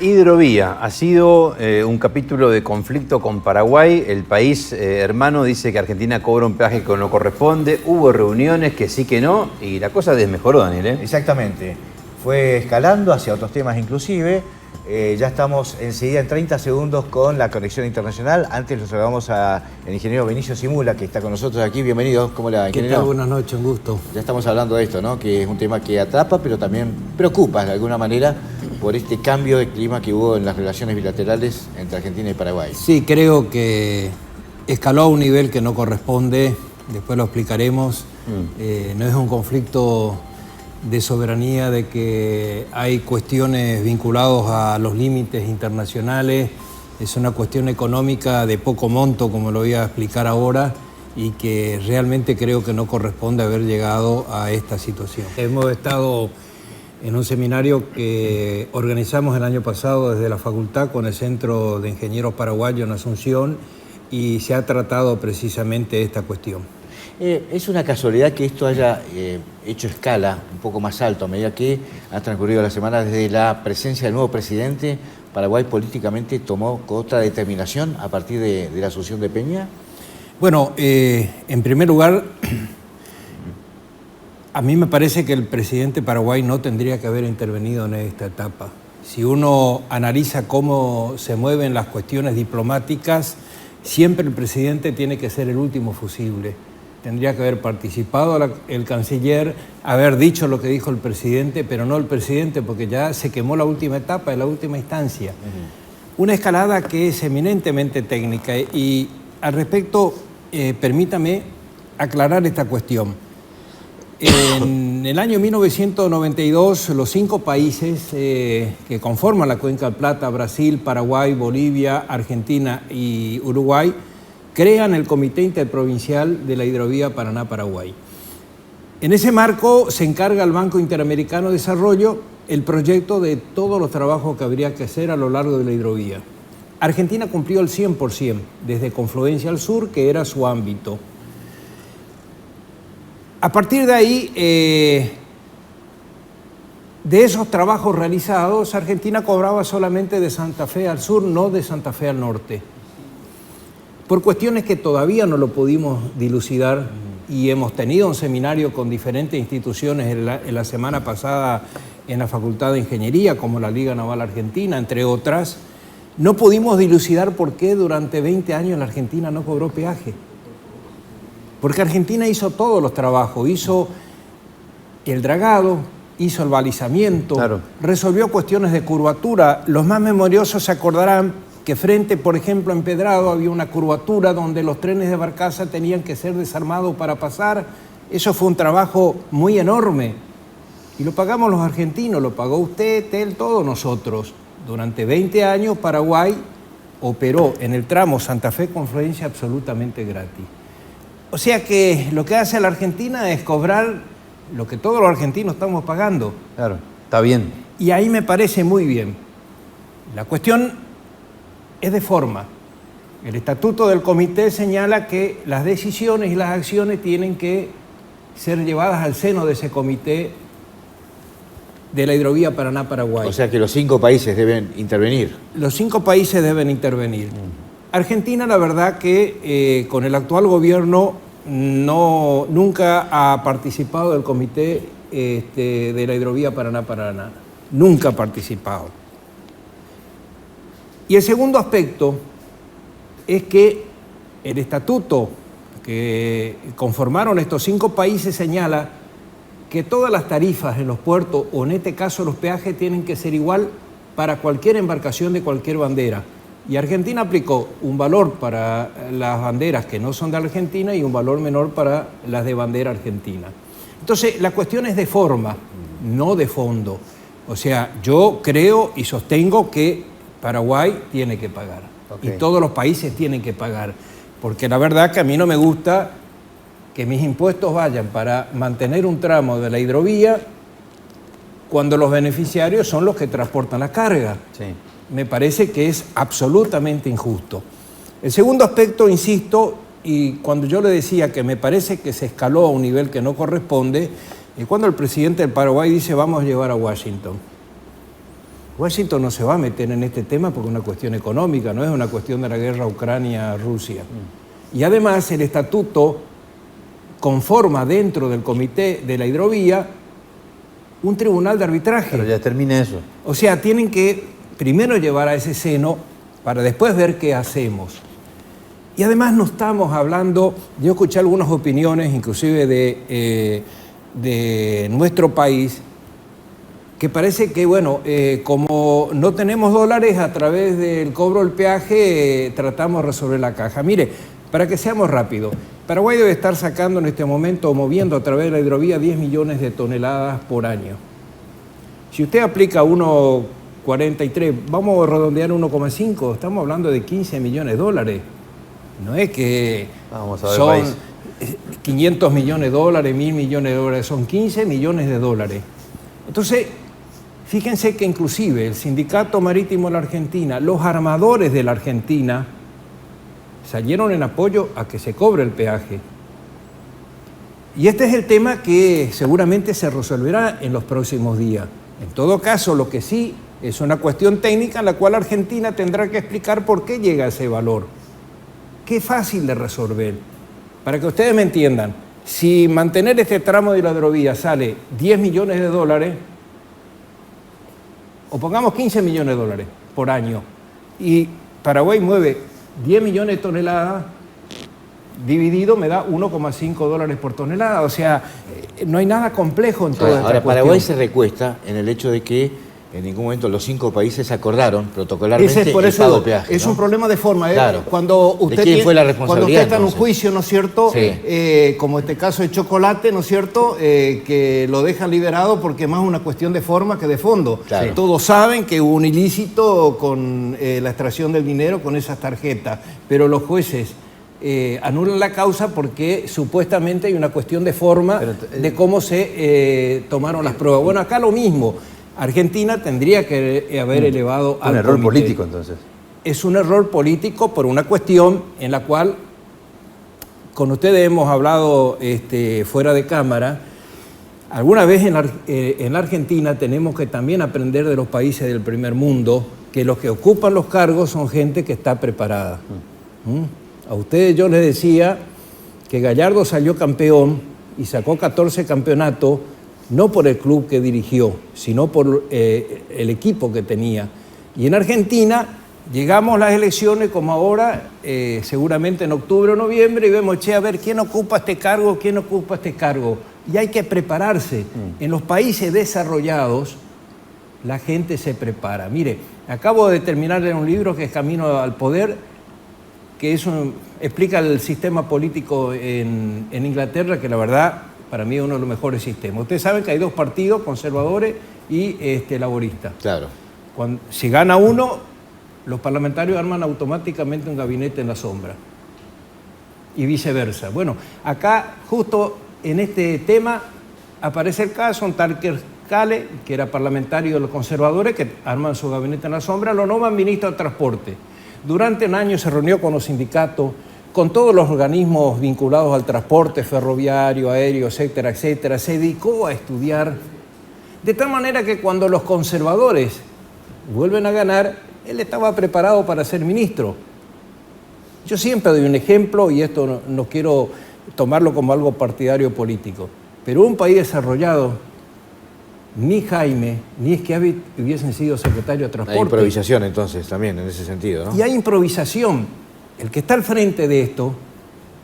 Hidrovía ha sido un capítulo de conflicto con Paraguay. El país hermano dice que Argentina cobra un peaje que no corresponde. Hubo reuniones que sí que no y la cosa desmejoró, Daniel, ¿eh? Exactamente. Fue escalando hacia otros temas inclusive. Ya estamos enseguida en 30 segundos con la conexión internacional. Antes lo saludamos al ingeniero Benicio Simula, que está con nosotros aquí. Bienvenido. ¿Cómo le va, ingeniero? ¿Qué tal? Buenas noches, un gusto. Ya estamos hablando de esto, ¿no? Que es un tema que atrapa, pero también preocupa de alguna manera por este cambio de clima que hubo en las relaciones bilaterales entre Argentina y Paraguay. Sí, creo que escaló a un nivel que no corresponde. Después lo explicaremos. No es un conflicto de soberanía, de que hay cuestiones vinculadas a los límites internacionales. Es una cuestión económica de poco monto, como lo voy a explicar ahora, y que realmente creo que no corresponde haber llegado a esta situación. Hemos estado en un seminario que organizamos el año pasado desde la facultad con el Centro de Ingenieros Paraguayos en Asunción, y se ha tratado precisamente esta cuestión. ¿Es una casualidad que esto haya hecho escala un poco más alto a medida que ha transcurrido la semana desde la presencia del nuevo presidente? ¿Paraguay políticamente tomó otra determinación a partir de la asunción de Peña? Bueno, en primer lugar, a mí me parece que el presidente Paraguay no tendría que haber intervenido en esta etapa. Si uno analiza cómo se mueven las cuestiones diplomáticas, siempre el presidente tiene que ser el último fusible. Tendría que haber participado el canciller, haber dicho lo que dijo el presidente, pero no el presidente, porque ya se quemó la última etapa, en la última instancia. Una escalada que es eminentemente técnica, y al respecto, permítame aclarar esta cuestión. En el año 1992, los 5 países que conforman la Cuenca del Plata, Brasil, Paraguay, Bolivia, Argentina y Uruguay, crean el Comité Interprovincial de la Hidrovía Paraná-Paraguay. En ese marco se encarga al Banco Interamericano de Desarrollo el proyecto de todos los trabajos que habría que hacer a lo largo de la hidrovía. Argentina cumplió el 100%, desde Confluencia al sur, que era su ámbito. A partir de ahí, de esos trabajos realizados, Argentina cobraba solamente de Santa Fe al sur, no de Santa Fe al norte. Por cuestiones que todavía no lo pudimos dilucidar, y hemos tenido un seminario con diferentes instituciones en la semana pasada en la Facultad de Ingeniería, como la Liga Naval Argentina, entre otras, no pudimos dilucidar por qué durante 20 años la Argentina no cobró peaje. Porque Argentina hizo todos los trabajos, hizo el dragado, hizo el balizamiento, claro, resolvió cuestiones de curvatura. Los más memoriosos se acordarán que frente, por ejemplo, a Empedrado había una curvatura donde los trenes de barcaza tenían que ser desarmados para pasar. Eso fue un trabajo muy enorme. Y lo pagamos los argentinos, lo pagó usted, TEL, todos nosotros. Durante 20 años Paraguay operó en el tramo Santa Fe-Confluencia absolutamente gratis. O sea que lo que hace la Argentina es cobrar lo que todos los argentinos estamos pagando. Claro, está bien. Y ahí me parece muy bien. La cuestión es de forma. El estatuto del comité señala que las decisiones y las acciones tienen que ser llevadas al seno de ese comité de la hidrovía Paraná-Paraguay. O sea que los 5 países deben intervenir. Los 5 países deben intervenir. Argentina, la verdad que con el actual gobierno nunca ha participado del comité de la hidrovía Paraná-Paraná. Nunca ha participado. Y el segundo aspecto es que el estatuto que conformaron estos 5 países señala que todas las tarifas en los puertos, o en este caso los peajes, tienen que ser igual para cualquier embarcación de cualquier bandera. Y Argentina aplicó un valor para las banderas que no son de Argentina y un valor menor para las de bandera argentina. Entonces, la cuestión es de forma, no de fondo. O sea, yo creo y sostengo que Paraguay tiene que pagar. Okay. Y todos los países tienen que pagar. Porque la verdad que a mí no me gusta que mis impuestos vayan para mantener un tramo de la hidrovía cuando los beneficiarios son los que transportan la carga. Sí. Me parece que es absolutamente injusto. El segundo aspecto, insisto, y cuando yo le decía que me parece que se escaló a un nivel que no corresponde, es cuando el presidente del Paraguay dice vamos a llevar a Washington. Washington no se va a meter en este tema porque es una cuestión económica, no es una cuestión de la guerra Ucrania-Rusia. Y además el estatuto conforma dentro del comité de la hidrovía un tribunal de arbitraje. Pero ya termine eso. O sea, tienen que primero llevar a ese seno para después ver qué hacemos. Y además no estamos hablando, yo escuché algunas opiniones, inclusive de nuestro país, que parece que, bueno, como no tenemos dólares, a través del cobro del peaje tratamos de resolver la caja. Mire, para que seamos rápidos, Paraguay debe estar sacando en este momento, o moviendo a través de la hidrovía 10 millones de toneladas por año. Si usted aplica 1,43, vamos a redondear 1,5, estamos hablando de 15 millones de dólares. No es que Vamos a ver, son país. 500 millones de dólares, 1.000 millones de dólares, son 15 millones de dólares. Entonces, fíjense que inclusive el Sindicato Marítimo de la Argentina, los armadores de la Argentina, salieron en apoyo a que se cobre el peaje. Y este es el tema que seguramente se resolverá en los próximos días. En todo caso, lo que sí es una cuestión técnica en la cual Argentina tendrá que explicar por qué llega a ese valor. Qué fácil de resolver. Para que ustedes me entiendan, si mantener este tramo de la hidrovía sale 10 millones de dólares, o pongamos 15 millones de dólares por año, y Paraguay mueve 10 millones de toneladas, dividido me da 1,5 dólares por tonelada. O sea, no hay nada complejo en toda esta Ahora, cuestión. Paraguay se recuesta en el hecho de que en ningún momento los 5 países acordaron protocolarmente Ese es por el eso pago de peaje. es ¿no? un problema de forma. Claro. Cuando usted ¿De quién fue la responsabilidad, cuando usted está en un entonces? juicio, ¿no es cierto? Sí. Como este caso de Chocolate, ¿no es cierto? Que lo dejan liberado porque es más una cuestión de forma que de fondo. Claro. Todos saben que hubo un ilícito con la extracción del dinero con esas tarjetas, pero los jueces anulan la causa porque supuestamente hay una cuestión de forma de cómo se tomaron las pruebas. Bueno, acá lo mismo. Argentina tendría que haber elevado al Un error comité. político, entonces. Es un error político por una cuestión en la cual, con ustedes hemos hablado fuera de cámara, alguna vez en la Argentina tenemos que también aprender de los países del primer mundo que los que ocupan los cargos son gente que está preparada. A ustedes yo les decía que Gallardo salió campeón y sacó 14 campeonatos, no por el club que dirigió, sino por el equipo que tenía. Y en Argentina llegamos a las elecciones como ahora, seguramente en octubre o noviembre, y vemos, a ver, ¿quién ocupa este cargo? ¿Quién ocupa este cargo? Y hay que prepararse. En los países desarrollados, la gente se prepara. Mire, acabo de terminar de un libro que es Camino al Poder, que explica el sistema político en Inglaterra, que la verdad para mí es uno de los mejores sistemas. Ustedes saben que hay 2 partidos, conservadores y laboristas. Claro. Si gana uno, los parlamentarios arman automáticamente un gabinete en la sombra. Y viceversa. Bueno, acá justo en este tema aparece el caso, un tal Kerkale, que era parlamentario de los conservadores, que arman su gabinete en la sombra, lo nombran ministro de Transporte. Durante un año se reunió con los sindicatos, con todos los organismos vinculados al transporte ferroviario, aéreo, etcétera, etcétera. Se dedicó a estudiar, de tal manera que cuando los conservadores vuelven a ganar, él estaba preparado para ser ministro. Yo siempre doy un ejemplo, y esto no quiero tomarlo como algo partidario político, pero un país desarrollado, ni Jaime ni Schiavi hubiesen sido secretario de Transporte. Hay improvisación entonces también en ese sentido, ¿no? Y hay improvisación. El que está al frente de esto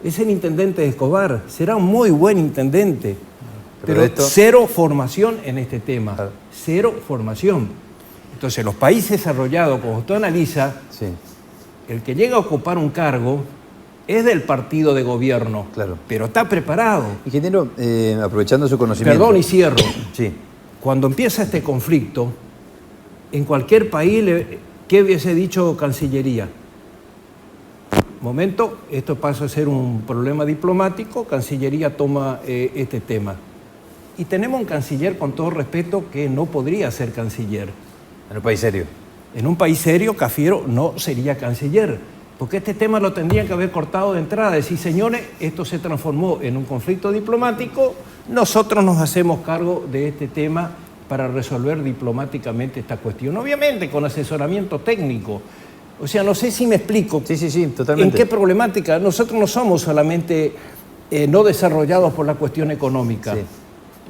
es el intendente de Escobar. Será un muy buen intendente, pero cero formación en este tema. Claro. Cero formación. Entonces, los países desarrollados, como usted analiza, sí, el que llega a ocupar un cargo es del partido de gobierno, claro, pero está preparado. Ingeniero, aprovechando su conocimiento... Perdón, y cierro. Sí. Cuando empieza este conflicto, en cualquier país, ¿qué hubiese dicho Cancillería? Momento, esto pasa a ser un problema diplomático, Cancillería toma este tema. Y tenemos un canciller, con todo respeto, que no podría ser canciller. En un país serio. En un país serio, Cafiero no sería canciller, porque este tema lo tendrían que haber cortado de entrada. Decir, señores, esto se transformó en un conflicto diplomático, nosotros nos hacemos cargo de este tema para resolver diplomáticamente esta cuestión. Obviamente con asesoramiento técnico. O sea, no sé si me explico. Sí, totalmente. ¿En qué problemática? Nosotros no somos solamente no desarrollados por la cuestión económica. Sí.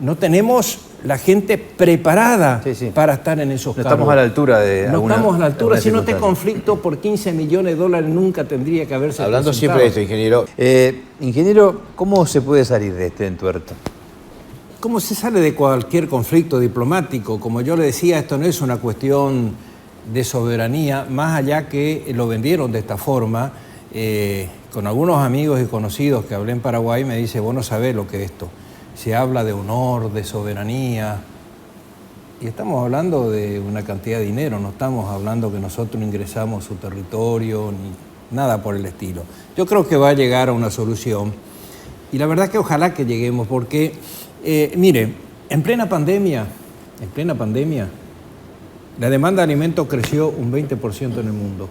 No tenemos la gente preparada para estar en esos cargos. No estamos a la altura de No estamos a la altura. Si no, este circunstancia. conflicto por 15 millones de dólares nunca tendría que haberse Hablando presentado. siempre de esto, ingeniero. Ingeniero, ¿cómo se puede salir de este entuerto? ¿Cómo se sale de cualquier conflicto diplomático? Como yo le decía, esto no es una cuestión de soberanía, más allá que lo vendieron de esta forma. Con algunos amigos y conocidos que hablé en Paraguay me dice, vos no sabés lo que es esto. Se habla de honor, de soberanía, y estamos hablando de una cantidad de dinero, no estamos hablando que nosotros ingresamos a su territorio, ni nada por el estilo. Yo creo que va a llegar a una solución, y la verdad que ojalá que lleguemos, porque, mire, en plena pandemia, la demanda de alimentos creció un 20% en el mundo,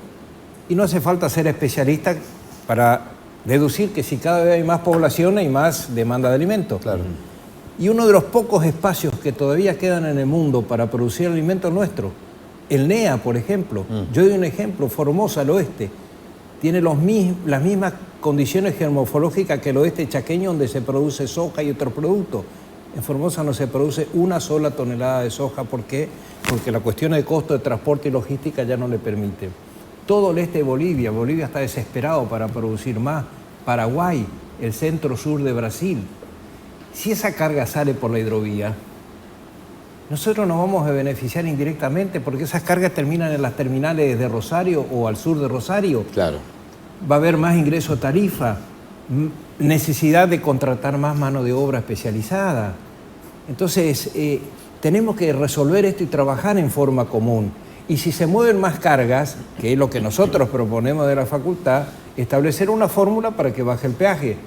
y no hace falta ser especialista para deducir que si cada vez hay más población hay más demanda de alimentos. Claro. Y uno de los pocos espacios que todavía quedan en el mundo para producir alimentos nuestros, el NEA, por ejemplo. Yo doy un ejemplo, Formosa, al oeste, tiene las mismas condiciones geomorfológicas que el oeste chaqueño, donde se produce soja y otros productos. En Formosa no se produce una sola tonelada de soja. ¿Por qué? Porque la cuestión de costo de transporte y logística ya no le permite. Todo el este de Bolivia está desesperado para producir más. Paraguay, el centro-sur de Brasil. Si esa carga sale por la hidrovía, nosotros nos vamos a beneficiar indirectamente porque esas cargas terminan en las terminales de Rosario o al sur de Rosario. Claro. Va a haber más ingreso tarifa, necesidad de contratar más mano de obra especializada. Entonces, tenemos que resolver esto y trabajar en forma común. Y si se mueven más cargas, que es lo que nosotros proponemos de la facultad, establecer una fórmula para que baje el peaje.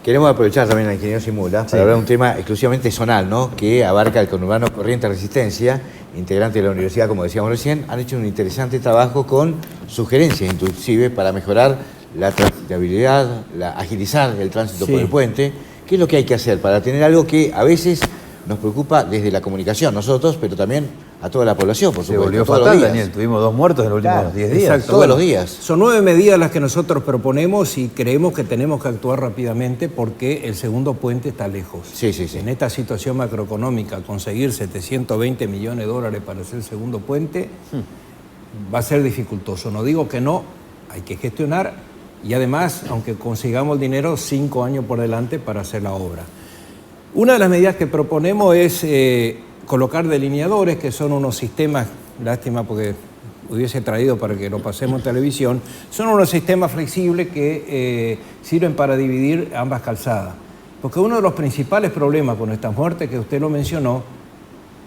Queremos aprovechar también al ingeniero Simula para hablar de un tema exclusivamente zonal, ¿no? Que abarca el conurbano Corrientes Resistencia, integrante de la universidad, como decíamos recién. Han hecho un interesante trabajo con sugerencias, inclusive, para mejorar la transitabilidad, agilizar el tránsito por el puente. ¿Qué es lo que hay que hacer para tener algo que a veces nos preocupa desde la comunicación, nosotros, pero también a toda la población, por supuesto? Se volvió fatal, Daniel. Tuvimos 2 muertos en los últimos 10 días. Exacto. Todos los días. Son 9 medidas las que nosotros proponemos y creemos que tenemos que actuar rápidamente porque el segundo puente está lejos. Sí. En esta situación macroeconómica, conseguir 720 millones de dólares para hacer el segundo puente va a ser dificultoso. No digo que no, hay que gestionar y además, aunque consigamos el dinero, 5 años por delante para hacer la obra. Una de las medidas que proponemos es colocar delineadores, que son unos sistemas, lástima porque hubiese traído para que lo pasemos en televisión, son unos sistemas flexibles que sirven para dividir ambas calzadas. Porque uno de los principales problemas con estas muertes, que usted lo mencionó,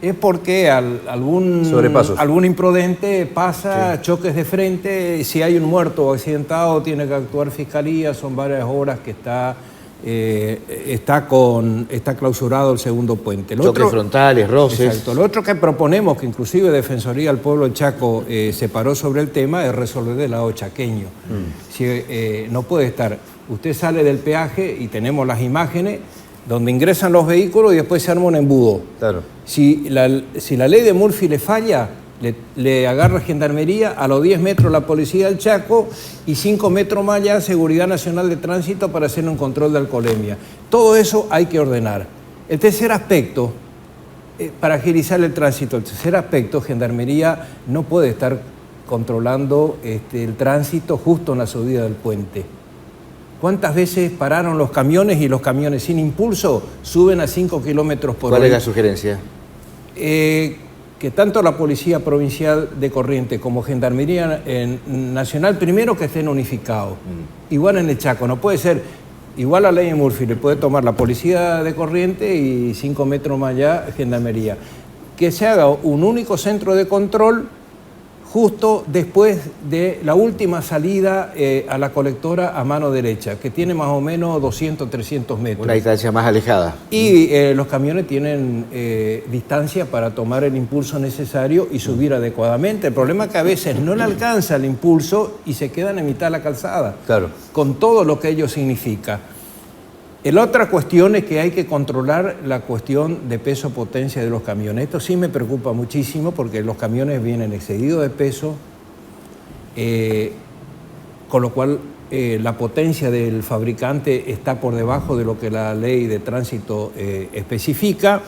es porque algún imprudente pasa, choques de frente, si hay un muerto o accidentado tiene que actuar fiscalía, son varias horas que está clausurado el segundo puente. Choques frontales, roces. Exacto. Lo otro que proponemos, que inclusive Defensoría del Pueblo del Chaco se paró sobre el tema, es resolver del lado chaqueño. No puede estar, usted sale del peaje y tenemos las imágenes donde ingresan los vehículos y después se arma un embudo. Claro. Si la ley de Murphy le falla, le agarra Gendarmería, a los 10 metros la Policía del Chaco y 5 metros más allá Seguridad Nacional de Tránsito para hacer un control de alcoholemia. Todo eso hay que ordenar. El tercer aspecto, para agilizar el tránsito, Gendarmería no puede estar controlando el tránsito justo en la subida del puente. ¿Cuántas veces pararon los camiones y los camiones sin impulso suben a 5 kilómetros por hora? ¿Cuál es la sugerencia? Que tanto la Policía Provincial de Corrientes como Gendarmería Nacional, primero que estén unificados. Igual en el Chaco, no puede ser igual a la ley de Murphy, le puede tomar la Policía de Corrientes y 5 metros más allá Gendarmería. Que se haga un único centro de control justo después de la última salida a la colectora a mano derecha, que tiene más o menos 200, 300 metros. Una distancia más alejada. Y los camiones tienen distancia para tomar el impulso necesario y subir adecuadamente. El problema es que a veces no le alcanza el impulso y se quedan en mitad de la calzada, Claro. con todo lo que ello significa. La otra cuestión es que hay que controlar la cuestión de peso-potencia de los camiones. Esto sí me preocupa muchísimo porque los camiones vienen excedidos de peso, con lo cual la potencia del fabricante está por debajo de lo que la ley de tránsito especifica.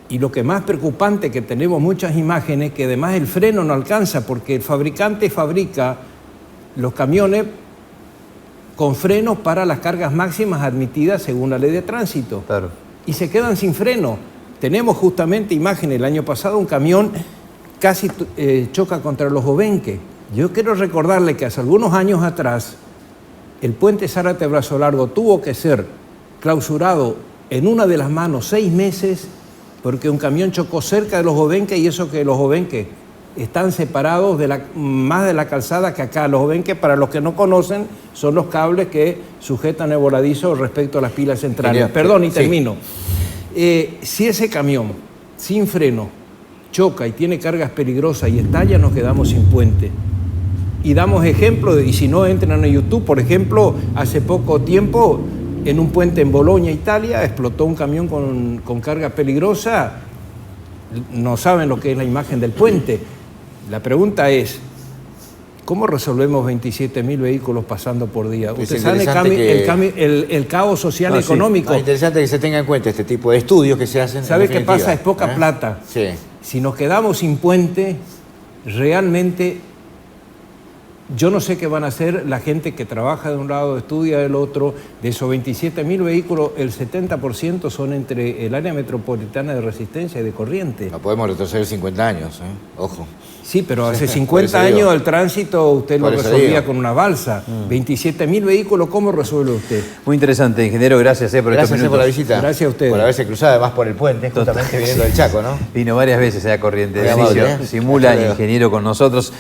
Y lo que más preocupante, que tenemos muchas imágenes, que además el freno no alcanza, porque el fabricante fabrica los camiones con frenos para las cargas máximas admitidas según la ley de tránsito. Claro. Y se quedan sin freno. Tenemos justamente imágenes, el año pasado un camión casi choca contra los Obenque. Yo quiero recordarle que hace algunos años atrás el puente Zárate-Brazo Largo tuvo que ser clausurado en una de las manos 6 meses porque un camión chocó cerca de los Obenque, y eso que los Obenque están separados más de la calzada que acá. Los Obenque, para los que no conocen, son los cables que sujetan el voladizo respecto a las pilas centrales. Perdón, y termino. Si ese camión, sin freno, choca y tiene cargas peligrosas y estalla, nos quedamos sin puente. Y damos ejemplo, y si no, entran a YouTube, por ejemplo, hace poco tiempo, en un puente en Bolonia, Italia, explotó un camión con carga peligrosa. No saben lo que es la imagen del puente. La pregunta es, ¿cómo resolvemos 27.000 vehículos pasando por día? Usted sabe el caos social y económico. Es interesante que se tenga en cuenta este tipo de estudios que se hacen. ¿Sabe qué pasa? Es poca plata. Sí. Si nos quedamos sin puente, realmente yo no sé qué van a hacer la gente que trabaja de un lado, estudia del otro. De esos 27.000 vehículos, el 70% son entre el área metropolitana de Resistencia y de Corrientes. No podemos retroceder 50 años, ojo. Sí, pero hace 50 años el tránsito usted lo resolvía con una balsa. 27.000 vehículos, ¿cómo resuelve usted? Muy interesante, ingeniero, gracias por estos minutos. Por la visita. Gracias a usted. Por haberse cruzado además por el puente, justamente viniendo del Chaco, ¿no? Vino varias veces a Corrientes. Muy amable, Simula, ingeniero, con nosotros.